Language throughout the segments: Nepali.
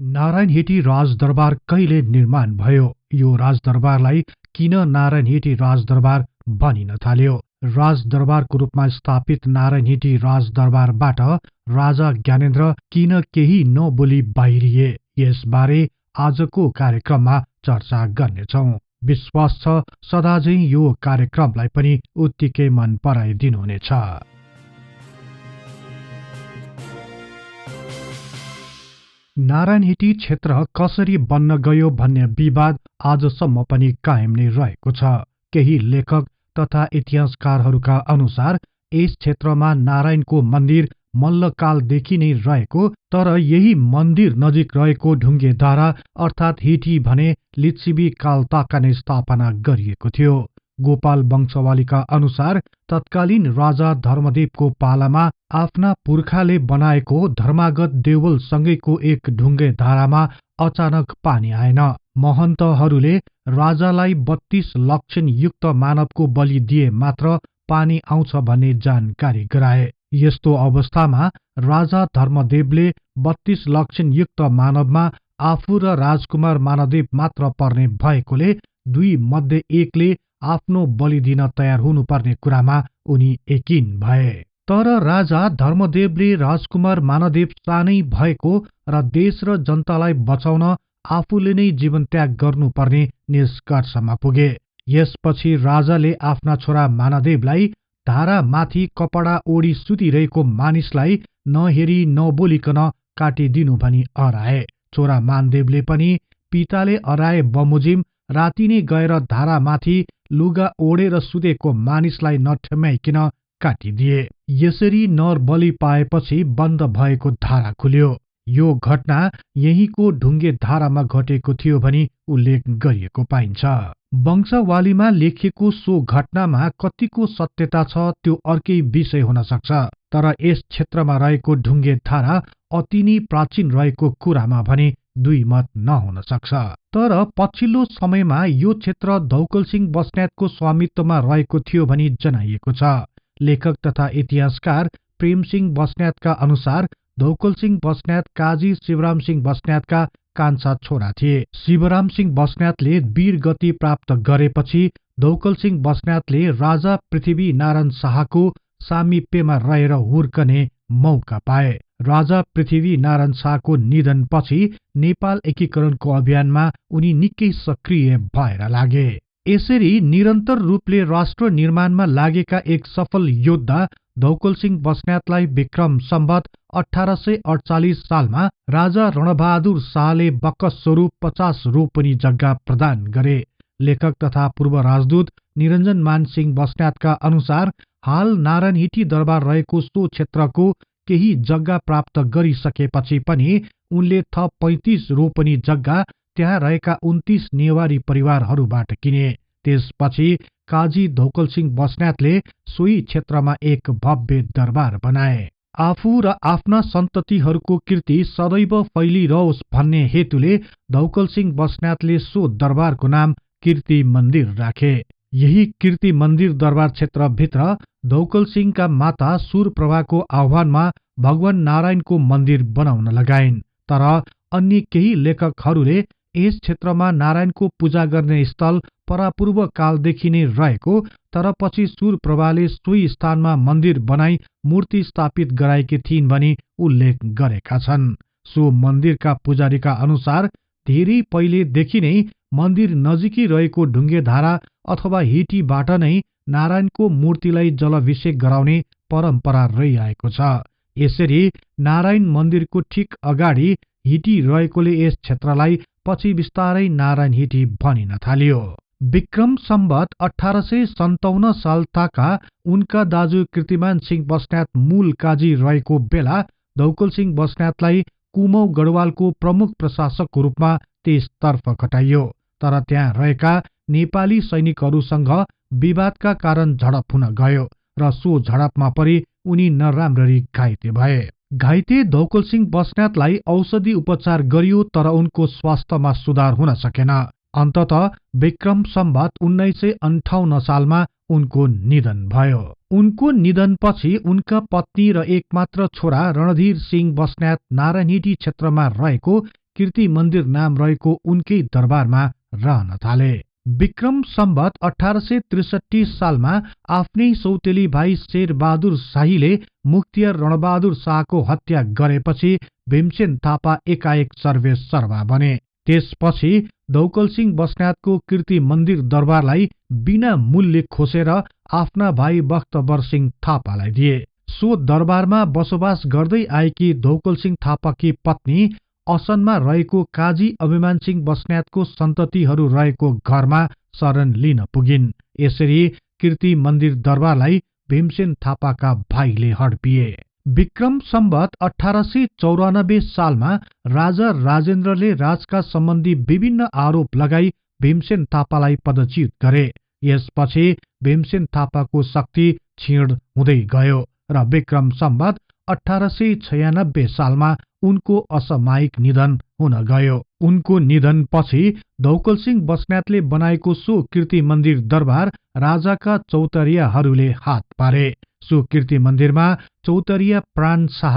नारायणहिटी राजदरबार कहिले निर्माण भयो? यो राजदरबारलाई किन नारायणहिटी राजदरबार भनिन थाल्यो? राजदरबारको रूपमा स्थापित नारायणहिटी राजदरबारबाट राजा ज्ञानेन्द्र किन केही नबोली बाहिरिए? यसबारे आजको कार्यक्रममा चर्चा गर्नेछौं। विश्वास छ सदाझै यो कार्यक्रमलाई पनि उत्तिकै मन पराइदिनुहुनेछ। नारायणहिटी क्षेत्र कसरी बन्न गयो भन्ने विवाद आजसम्म पनि कायम नै रहेको छ। केही लेखक तथा इतिहासकारहरूका अनुसार यस क्षेत्रमा नारायणको मन्दिर मल्लकालदेखि नै रहेको, तर यही मन्दिर नजिक रहेको ढुङ्गेधारा अर्थात् हिटी भने लिच्छवी कालताका नै स्थापना गरिएको थियो। गोपाल वंशवालीका अनुसार तत्कालीन राजा धर्मदेवको पालामा आफ्ना पुर्खाले बनाएको धर्मागत देवलसँगैको एक ढुङ्गे धारामा अचानक पानी आएन। महन्तहरूले राजालाई 32 लक्षण युक्त मानवको बलि दिए मात्र पानी आउँछ भन्ने जानकारी गराए। यस्तो अवस्थामा राजा धर्मदेवले 32 लक्षण युक्त मानवमा आफू र राजकुमार मानदेव मात्र पर्ने भएकोले दुई मध्ये एकले आफ्नो बलि दिन तयार हुनुपर्ने कुरामा उनी यकिन भए। तर राजा धर्मदेवले राजकुमार मानदेव सानै भएको र देश र जनतालाई बचाउन आफूले नै जीवन त्याग गर्नुपर्ने निष्कर्षमा पुगे। यसपछि राजाले आफ्ना छोरा मानदेवलाई धारामाथि कपडा ओढी सुतिरहेको मानिसलाई नहेरी नबोलिकन काटिदिनु भनी अराए। छोरा मानदेवले पनि पिताले अराए बमोजिम राति नै गएर धारामाथि लुगा ओढेर सुतेको मानिसलाई नठम्याइकिन काटिदिए। यसरी नर बलि पाएपछि बन्द भएको धारा खुल्यो। यो घटना यहीँको ढुङ्गे धारामा घटेको थियो भनी उल्लेख गरिएको पाइन्छ। वंशावलीमा लेखिएको सो घटनामा कतिको सत्यता छ त्यो अर्कै विषय हुन सक्छ, तर यस क्षेत्रमा रहेको ढुङ्गे धारा अति नै प्राचीन रहेको कुरामा भने दुई मत नहुन सक्छ। तर पछिल्लो समयमा यो क्षेत्र धौकलसिंह बस्नेतको स्वामित्वमा रहेको थियो भनी जनाइएको छ। लेखक तथा इतिहासकार प्रेमसिंह बस्नेतका अनुसार धौकलसिंह बस्नेत काजी शिवरामसिंह बस्नेतका कान्छा छोरा थिए। शिवरामसिंह बस्नेतले वीर गति प्राप्त गरेपछि धौकलसिंह बस्नेतले राजा पृथ्वी नारायण शाहको सामिप्यमा रहेर हुर्कने मौका पाए। राजा पृथ्वी नारायण शाहको निधनपछि नेपाल एकीकरणको अभियानमा उनी निकै सक्रिय भएर लागे। यसरी निरन्तर रूपले राष्ट्र निर्माणमा लागेका एक सफल योद्धा धौकलसिंह बस्नेतलाई विक्रम सम्वत 1848 सालमा राजा रणबहादुर शाहले बकस स्वरूप 50 रोपनी जग्गा प्रदान गरे। लेखक तथा पूर्व राजदूत निरञ्जन मानसिंह बस्नेतका अनुसार हाल नारायणहिटी दरबार रहेको सो क्षेत्रको केही जग्गा प्राप्त गरिसकेपछि पनि उनले थप 35 रोपनी जग्गा त्यहाँ रहेका 29 नेवारी परिवारहरूबाट किने। त्यसपछि काजी धौकलसिंह बस्नेतले सोही क्षेत्रमा एक भव्य दरबार बनाए। आफू र आफ्ना सन्ततिहरूको कीर्ति सदैव फैलिरहोस् भन्ने हेतुले धौकलसिंह बस्नेतले सो दरबारको नाम कीर्ति मन्दिर राखे। यही कीर्ति मन्दिर दरबार क्षेत्रभित्र धौकलसिंहका माता सूरप्रभाको आह्वानमा भगवान नारायणको मन्दिर बनाउन लगाइन्। तर अन्य केही लेखकहरूले यस क्षेत्रमा नारायणको पूजा गर्ने स्थल परापूर्व कालदेखि नै रहेको, तर पछि सूरप्रभाले सोही स्थानमा मन्दिर बनाई मूर्ति स्थापित गराएकी थिइन् भनी उल्लेख गरेका छन्। सो मन्दिरका पुजारीका अनुसार धेरै पहिलेदेखि नै मन्दिर नजिकै रहेको ढुङ्गेधारा अथवा हिटीबाट नै नारायणको मूर्तिलाई जलाभिषेक गराउने परम्परा रहिआएको छ। यसरी नारायण मन्दिरको ठिक अगाडि हिटी रहेकोले यस क्षेत्रलाई पछि बिस्तारै नारायणहिटी भनिन थालियो। विक्रम सम्वत 1857 सालताका उनका दाजु कीर्तिमान सिंह बस्नेत मूल काजी रहेको बेला धौकलसिंह बस्नेतलाई कुमौ गढवालको प्रमुख प्रशासकको रूपमा त्यसतर्फ खटाइयो। तर त्यहाँ रहेका नेपाली सैनिकहरूसँग विवादका कारण झडप हुन गयो र सो झडपमा परि उनी नराम्ररी घाइते भए। घाइते धौकलसिंह बस्नेतलाई औषधि उपचार गरियो, तर उनको स्वास्थ्यमा सुधार हुन सकेन। अन्ततः विक्रम सम्वत 1958 सालमा उनको निधन भयो। उनको निधनपछि उनका पत्नी र एकमात्र छोरा रणधीर सिंह बस्नेत नारायणहिटी क्षेत्रमा रहेको कीर्ति मन्दिर नाम रहेको उनकै दरबारमा रहन थाले। विक्रम सम्वत 1863 सालमा आफ्नै सौतेली भाइ शेरबहादुर शाहीले मुख्तियार रणबहादुर शाहको हत्या गरेपछि भीमसेन थापा एकाएक सर्वेसर्वा बने। त्यसपछि दौकलसिंह बस्नेतको कीर्ति मन्दिर दरबारलाई बिना मूल्य खोसेर आफ्ना भाइ बख्तबर सिंह थापालाई दिए। सो दरबारमा बसोबास गर्दै आएकी दौकलसिंह थापाकी पत्नी असनमा रहेको काजी अभिमान सिंह बस्नेतको सन्ततिहरू रहेको घरमा शरण लिन पुगिन्। यसरी कीर्ति मन्दिर दरबारलाई भीमसेन थापाका भाइले हड्पिए। विक्रम सम्वत 1894 सालमा राजा राजेन्द्रले राजका सम्बन्धी विभिन्न आरोप लगाई भीमसेन थापालाई पदच्युत गरे। यसपछि भीमसेन थापाको शक्ति क्षीण हुँदै गयो र विक्रम सम्वत 1896 सालमा उनको असामयिक निधन हुन गयो। उनको निधनपछि दौकलसिंह बस्नेतले बनाएको सो कीर्ति मन्दिर दरबार राजाका चौतरियाहरूले हात पारे। सो कीर्ति मन्दिरमा चौतरिया प्राण शाह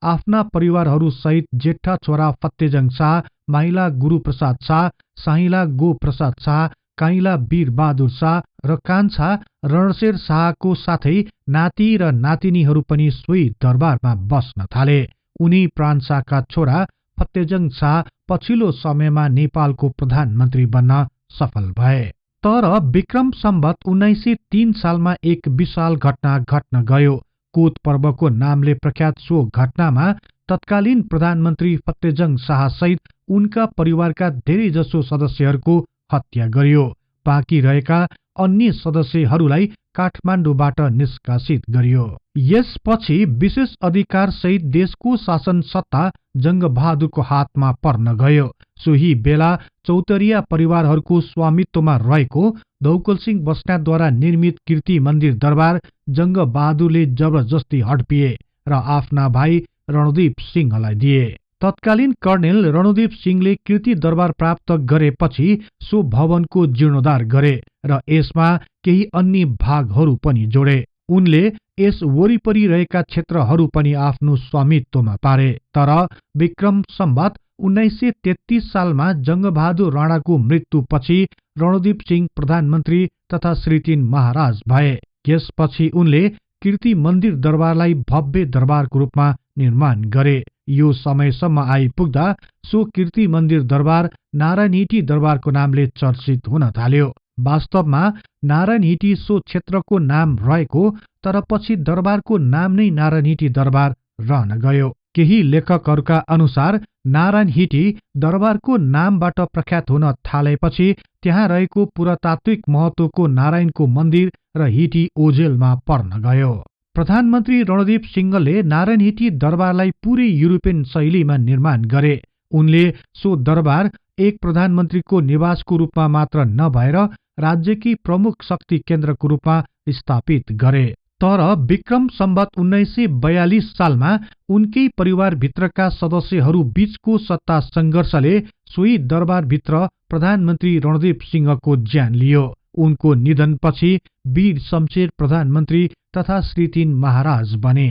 आफ्ना परिवारहरू सहित जेठा छोरा फतेजङ शाह, माइला गुरूप्रसाद शाह, साइला गो प्रसाद शाह, काइला वीर बहादुर शाह र कान्छा रणशेर शाहको साथै नाति र नातिनीहरू पनि सोही दरबारमा बस्न थाले। उनी प्राण शाहका छोरा फतेजङ शाह पछिल्लो समयमा नेपालको प्रधानमन्त्री बन्न सफल भए। तर विक्रम सम्वत 1903 सालमा एक विशाल घटना घट्न गयो। कोत पर्वको नामले प्रख्यात सो घटनामा तत्कालीन प्रधानमन्त्री फतेजङ शाह सहित उनका परिवारका धेरैजसो सदस्यहरूको हत्या गरियो। बाँकी रहेका अन्य सदस्यहरूलाई काठमाडौँबाट निष्कासित गरियो। यसपछि विशेष अधिकार सहित देशको शासन सत्ता जंगबहादुरको हातमा पर्न गयो। सोही बेला चौतरिया परिवारहरूको स्वामित्वमा रहेको दौकलसिंह बस्नेतद्वारा निर्मित कीर्ति मन्दिर दरबार जंगबहादुरले जबरजस्ती हड्पिए र आफ्ना भाइ रणदीप सिंहलाई दिए। तत्कालीन कर्णेल रणदीप सिंहले कीर्ति दरबार प्राप्त गरेपछि सो भवनको जीर्णोद्धार गरे र यसमा केही अन्य भागहरू पनि जोडे। उनले यस वरिपरि रहेका क्षेत्रहरू पनि आफ्नो स्वामित्वमा पारे। तर विक्रम सम्वत 1933 सालमा जंगबहादुर राणाको मृत्युपछि रणदीप सिंह प्रधानमन्त्री तथा श्री 3 महाराज भए। यसपछि उनले कीर्ति मन्दिर दरबारलाई भव्य दरबारको रूपमा निर्माण गरे। यो समयसम्म आइपुग्दा सो कीर्ति मन्दिर दरबार नारायणहिटी दरबारको नामले चर्चित हुन थाल्यो। वास्तवमा नारायणहिटी सो क्षेत्रको नाम रहेको, तर पछि दरबारको नाम नै नारायणहिटी दरबार रहन गयो। केही लेखकहरूका अनुसार नारायणहिटी दरबारको नामबाट प्रख्यात हुन थालेपछि त्यहाँ रहेको पुरातात्विक महत्वको नारायणको मन्दिर र हिटी ओझेलमा पर्न गयो। प्रधानमन्त्री रणदीप सिंहले नारायणहिटी दरबारलाई पूरै युरोपियन शैलीमा निर्माण गरे। उनले सो दरबार एक प्रधानमन्त्रीको निवासको रूपमा मात्र नभएर राज्यकी प्रमुख शक्ति केन्द्रको रूपमा स्थापित गरे। तर विक्रम सम्वत 1942 सालमा उनकै परिवारभित्रका सदस्यहरू बीचको सत्ता संघर्षले सोही दरबारभित्र प्रधानमन्त्री रणदीप सिंहको ज्यान लियो। उनको निधनपछि वीर शमशेर प्रधानमन्त्री तथा श्री 3 महाराज बने।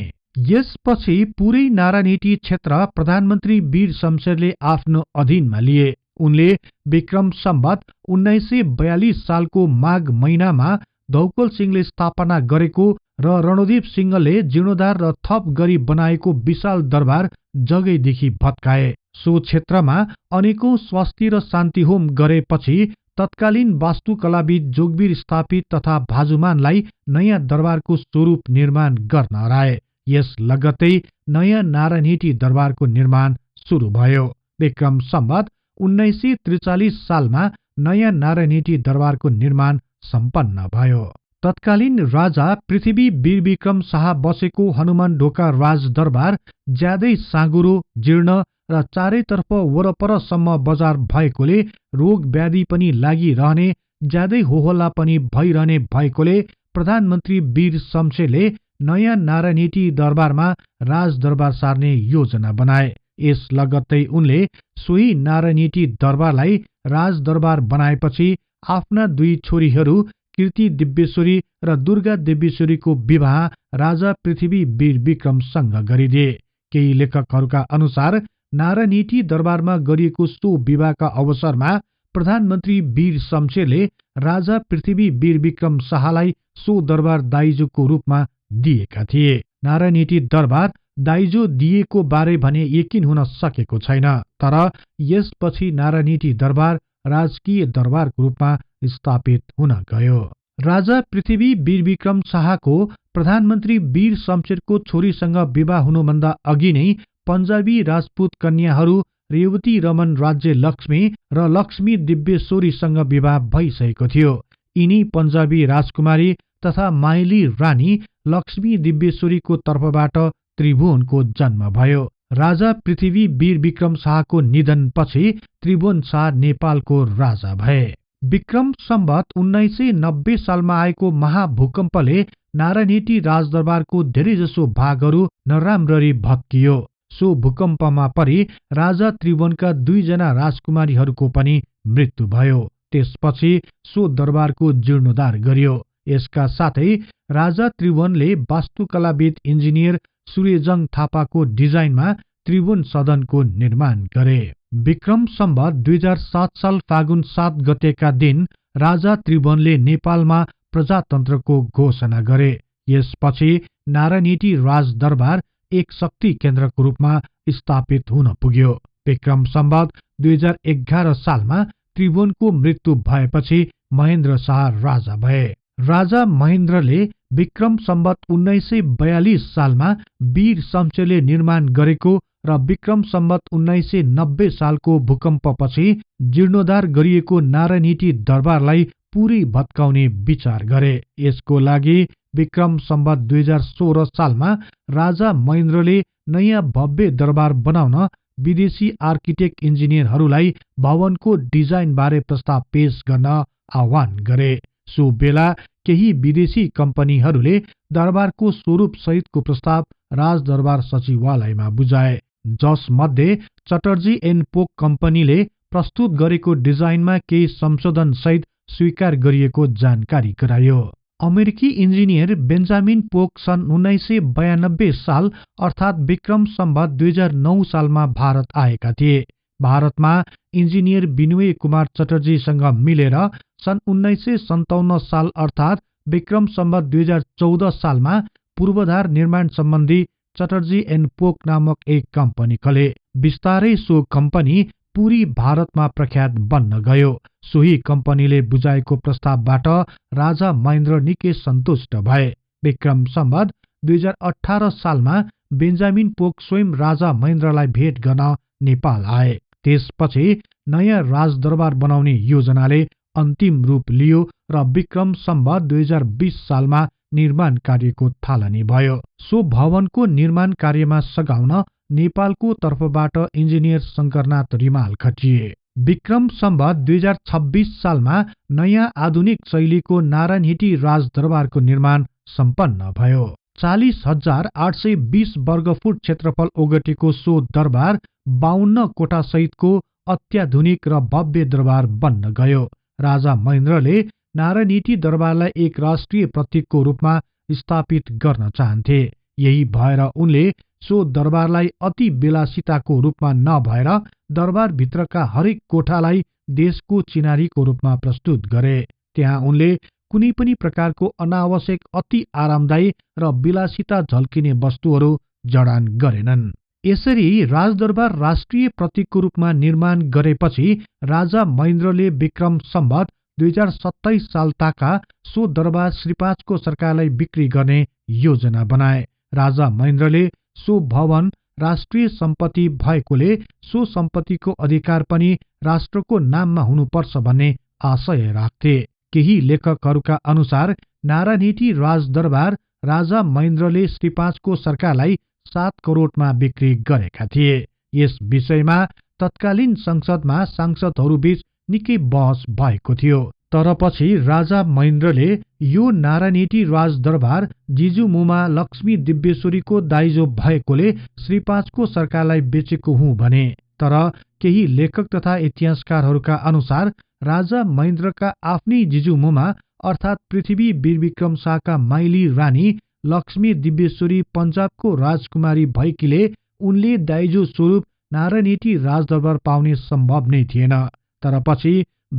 यसपछि पूरै नारायणहिटी क्षेत्र प्रधानमन्त्री वीर शमशेरले आफ्नो अधीनमा लिए। उनले विक्रम सम्वत 1942 सालको माघ महिनामा दौकल सिंहले स्थापना गरेको र रणदीप सिंहले जीर्णोद्धार र थप गरी बनाएको विशाल दरबार जगैदेखि भत्काए। सो क्षेत्रमा अनेकौं स्वस्ति र शान्ति होम गरेपछि तत्कालीन वास्तुकलाविद जोगवीर स्थापित तथा भाजुमानलाई नयाँ दरबारको स्वरूप निर्माण गर्न हराए। यस लगत्तै नयाँ नारायणहिटी दरबारको निर्माण सुरु भयो। विक्रम सम्वत 1943 सालमा नयाँ नारायणहिटी दरबारको निर्माण सम्पन्न भयो। तत्कालीन राजा पृथ्वी वीर विक्रम शाह बसेको हनुमान ढोका राज दरबार ज्यादै साँघुरो, जीर्ण र चारैतर्फ वरपरसम्म बजार भएकोले रोग व्याधि पनि लागिरहने, ज्यादै होहल्ला पनि भइरहने भएकोले प्रधानमन्त्री वीर शमशेरले नयाँ नारायणहिटी दरबारमा राज दरबार सार्ने योजना बनाए। यस लगत्तै उनले सोही नारायणहिटी दरबारलाई राज दरबार बनाएपछि आफ्ना दुई छोरीहरू कीर्ति दिव्येश्वरी र दुर्गा दिव्येश्वरीको विवाह राजा पृथ्वी वीर विक्रमसँग गरिदिए। केही लेखकहरूका अनुसार नारायणहिटी दरबारमा गरिएको सो विवाहका अवसरमा प्रधानमन्त्री वीर शमशेरले राजा पृथ्वी वीर विक्रम शाहलाई सो दरबार दाइजोको रूपमा दिएका थिए। नारायणहिटी दरबार दाइजो दिएको बारे भने यकिन हुन सकेको छैन, तर यसपछि नारायणहिटी दरबार राजकीय दरबारको रूपमा स्थापित हुन गयो। राजा पृथ्वी वीर विक्रम शाहको प्रधानमन्त्री वीर शमशेरको छोरीसँग विवाह हुनुभन्दा अघि नै पञ्जाबी राजपूत कन्याहरू रेवती रमन राज्य लक्ष्मी र लक्ष्मी दिव्येश्वरीसँग विवाह भइसकेको थियो। यिनी पञ्जाबी राजकुमारी तथा माइली रानी लक्ष्मी दिव्येश्वरीको तर्फबाट त्रिभुवनको जन्म भयो। राजा पृथ्वी वीर विक्रम शाहको निधनपछि त्रिभुवन शाह नेपालको राजा भए। विक्रम सम्वत 1990 सालमा आएको महाभूकम्पले नारायणहिटी राजदरबारको धेरैजसो भागहरू नराम्ररी भत्कियो। सो भूकम्पमा परि राजा त्रिभुवनका 2 जना राजकुमारीहरूको पनि मृत्यु भयो। त्यसपछि सो दरबारको जीर्णोद्धार गरियो। यसका साथै राजा त्रिभुवनले वास्तुकलाविद इन्जिनियर सूर्यजङ थापाको डिजाइनमा त्रिभुवन सदनको निर्माण गरे। विक्रम सम्वत 2007 साल फागुन 7 गतेका दिन राजा त्रिभुवनले नेपालमा प्रजातन्त्रको घोषणा गरे। यसपछि नारायणहिटी राजदरबार एक शक्ति केन्द्रको रूपमा स्थापित हुन पुग्यो। विक्रम सम्वत 2011 सालमा त्रिभुवनको मृत्यु भएपछि महेन्द्र शाह राजा भए। राजा महेन्द्रले विक्रम सम्वत 1942 सालमा वीर शमशेरले निर्माण गरेको र विक्रम सम्वत 1990 सालको भूकम्पपछि जीर्णोद्धार गरिएको नारायणहिटी दरबारलाई पुरै भत्काउने विचार गरे। यसको लागि विक्रम सम्वत 2016 सालमा राजा महेन्द्रले नयाँ भव्य दरबार बनाउन विदेशी आर्किटेक्ट इन्जिनियरहरूलाई भवनको डिजाइन बारे प्रस्ताव पेश गर्न आह्वान गरे। सो बेला केही विदेशी कम्पनीहरूले दरबारको स्वरूप सहितको प्रस्ताव राजदरबार सचिवालयमा बुझाए, जसमध्ये चटर्जी एन्ड पोक कम्पनीले प्रस्तुत गरेको डिजाइनमा केही संशोधन सहित स्वीकार गरिएको जानकारी गरायो। अमेरिकी इन्जिनियर बेन्जामिन पोक सन् 1992 साल अर्थात् विक्रम सम्वत 2009 सालमा भारत आएका थिए। भारतमा इन्जिनियर विनय कुमार चटर्जीसँग मिलेर सन् 1957 साल अर्थात् विक्रम सम्वत 2014 सालमा पूर्वाधार निर्माण सम्बन्धी चटर्जी एन्ड पोक नामक एक कम्पनी खोले। बिस्तारै सो कम्पनी पूरी भारतमा प्रख्यात बन्न गयो। सोही कम्पनीले बुझाएको प्रस्तावबाट राजा महेन्द्र निकै सन्तुष्ट भए। विक्रम सम्वत 2018 सालमा बेन्जामिन पोक स्वयं राजा महेन्द्रलाई भेट गर्न नेपाल आए। त्यसपछि नयाँ राजदरबार बनाउने योजनाले अन्तिम रूप लियो र विक्रम सम्वत 2020 सालमा निर्माण कार्यको थालनी भयो। सो भवनको निर्माण कार्यमा सघाउन नेपालको तर्फबाट इन्जिनियर शंकरनाथ रिमाल खटिए। विक्रम सम्वत 2026 सालमा नयाँ आधुनिक शैलीको नारायणहिटी राजदरबारको निर्माण सम्पन्न भयो। 40,820 वर्गफुट क्षेत्रफल ओगटेको सो दरबार 52 कोठा सहितको अत्याधुनिक र भव्य दरबार बन्न गयो। राजा महेन्द्रले नारायणहिटी दरबारलाई एक राष्ट्रिय प्रतीकको रूपमा स्थापित गर्न चाहन्थे। यही भएर उनले सो दरबारलाई अति विलासिताको रूपमा नभएर दरबारभित्रका हरेक कोठालाई देशको चिनारीको रूपमा प्रस्तुत गरे। त्यहाँ उनले कुनै पनि प्रकारको अनावश्यक अति आरामदायी र विलासिता झल्किने वस्तुहरू जडान गरेनन्। यसरी राजदरबार राष्ट्रिय प्रतीकको रूपमा निर्माण गरेपछि राजा महेन्द्रले विक्रम सम्वत 2027 साल ताका सो दरबार श्री 5 को सरकारलाई बिक्री गर्ने योजना बनाए। राजा महेन्द्रले सो भवन राष्ट्रिय सम्पत्ति भएकोले सो सम्पत्तिको अधिकार पनि राष्ट्रको नाममा हुनुपर्छ भन्ने आशय राख्थे। केही लेखकहरूका अनुसार नारायणहिटी राजदरबार राजा महेन्द्रले श्री 5 को सरकारलाई 7 करोडमा बिक्री गरेका थिए। यस विषयमा तत्कालीन संसदमा सांसदहरूबीच निकै बहस भएको थियो। तर पछि राजा महेन्द्रले यो नारायणहिटी राजदरबार जिजुमुमा लक्ष्मी दिव्येश्वरीको दाइजो भएकोले श्री 5 को सरकारलाई बेचेको हुँ भने। तर केही लेखक तथा इतिहासकारहरूका अनुसार राजा महेन्द्रका आफ्नै जिजुमुमा अर्थात् पृथ्वी वीर विक्रम शाहका माइली रानी लक्ष्मी दिव्येश्वरी पञ्जाबको राजकुमारी भएकीले उनले दाइजो स्वरूप नारायणहिटी राजदरबार पाउने सम्भव नै थिएन। तर पछि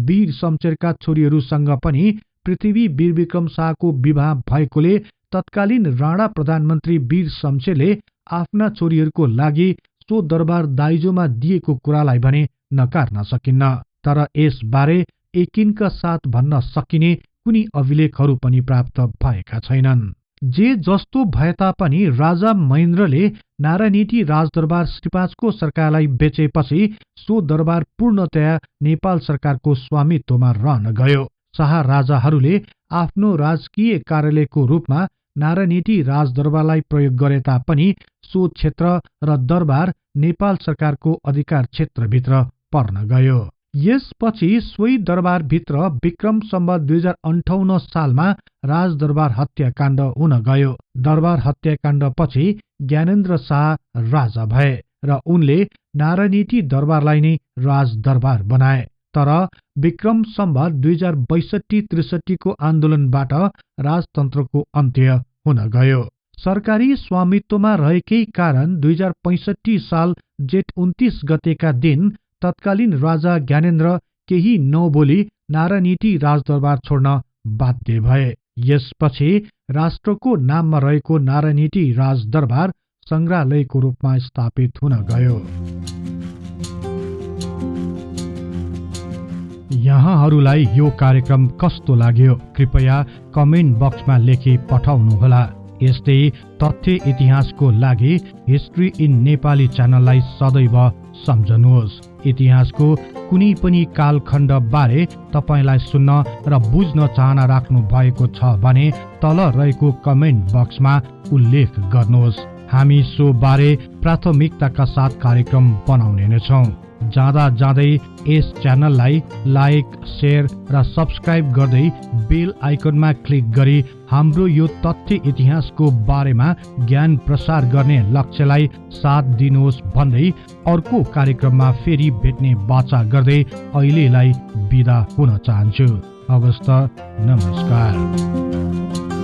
वीर शमशेरका छोरीहरूसँग पनि पृथ्वी वीर विक्रम शाहको विवाह भएकोले तत्कालीन राणा प्रधानमन्त्री वीर शमशेरले आफ्ना छोरीहरूको लागि सो दरबार दाइजोमा दिएको कुरालाई भने नकार्न सकिन्न। तर यसबारे यकिनका साथ भन्न सकिने कुनै अभिलेखहरू पनि प्राप्त भएका छैनन्। जे जस्तो भए तापनि राजा महेन्द्रले नारायणहिटी राजदरबार श्री 5 को सरकारलाई बेचेपछि सो दरबार पूर्णतया नेपाल सरकारको स्वामित्वमा रहन गयो। शाह राजाहरूले आफ्नो राजकीय कार्यालयको रूपमा नारायणहिटी राजदरबारलाई प्रयोग गरे तापनि सो क्षेत्र र दरबार नेपाल सरकारको अधिकार क्षेत्रभित्र पर्न गयो। यसपछि सोही दरबारभित्र विक्रम सम्वत 2058 सालमा राजदरबार हत्याकाण्ड हुन गयो। दरबार हत्याकाण्डपछि ज्ञानेन्द्र शाह राजा भए र उनले नारायणहिटी दरबारलाई नै राजदरबार बनाए। तर विक्रम सम्वत 2062-63 को आन्दोलनबाट राजतन्त्रको अन्त्य हुन गयो। सरकारी स्वामित्वमा रहेकै कारण 2065 साल जेठ 29 गतेका दिन तत्कालीन राजा ज्ञानेन्द्र केही नबोली नारायणहिटी राजदरबार छोड्न बाध्य भए। यसपछि राष्ट्रको नाममा रहेको नारायणहिटी राजदरबार संग्रहालयको रूपमा स्थापित हुन गयो। यहाँहरूलाई यो कार्यक्रम कस्तो लाग्यो कृपया कमेन्ट बक्समा लेखी पठाउनुहोला। यस्तै तथ्य इतिहासको लागि हिस्ट्री इन नेपाली च्यानललाई सदैव सम्झनुहोस्। इतिहासको कुनै पनि कालखण्ड बारे तपाईलाई सुन्न र बुझ्न चाहना राख्नु भएको छ भने तल रहेको कमेन्ट बक्समा उल्लेख गर्नुहोस्। हामी सो बारे प्राथमिकताका साथ कार्यक्रम बनाउने नै छौं। जाँदा जाँदै यस च्यानललाई लाइक, शेयर र सब्स्क्राइब गर्दै बेल आइकनमा क्लिक गरी हाम्रो यो तथ्य इतिहासको बारेमा ज्ञान प्रसार गर्ने लक्ष्यलाई साथ दिनुहोस् भन्दै अर्को कार्यक्रममा फेरि भेट्ने बाचा गर्दै अहिलेलाई बिदा हुन चाहन्छु। हवस् त, नमस्कार।